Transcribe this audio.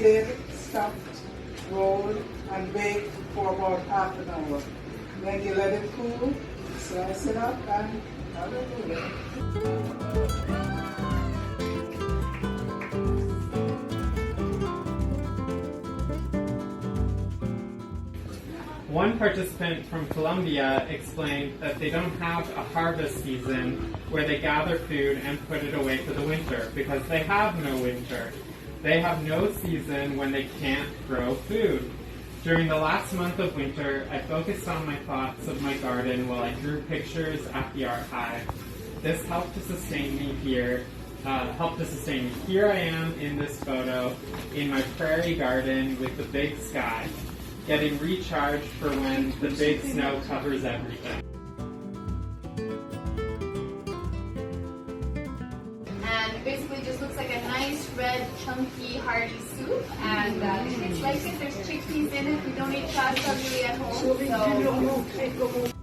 peeled, stuffed, rolled, and baked for about half an hour. Then you let it cool, slice it up, and hallelujah. One participant from Colombia explained that they don't have a harvest season where they gather food and put it away for the winter because they have no winter. They have no season when they can't grow food. During the last month of winter, I focused on my thoughts of my garden while I drew pictures at the archive. This helped to sustain me here. Here I am in this photo in my prairie garden with the big sky, getting recharged for when the big snow covers everything. And it basically just looks like a nice, red, chunky, hearty soup. And the kids like it. There's chickpeas in it. We don't eat pasta really at home. So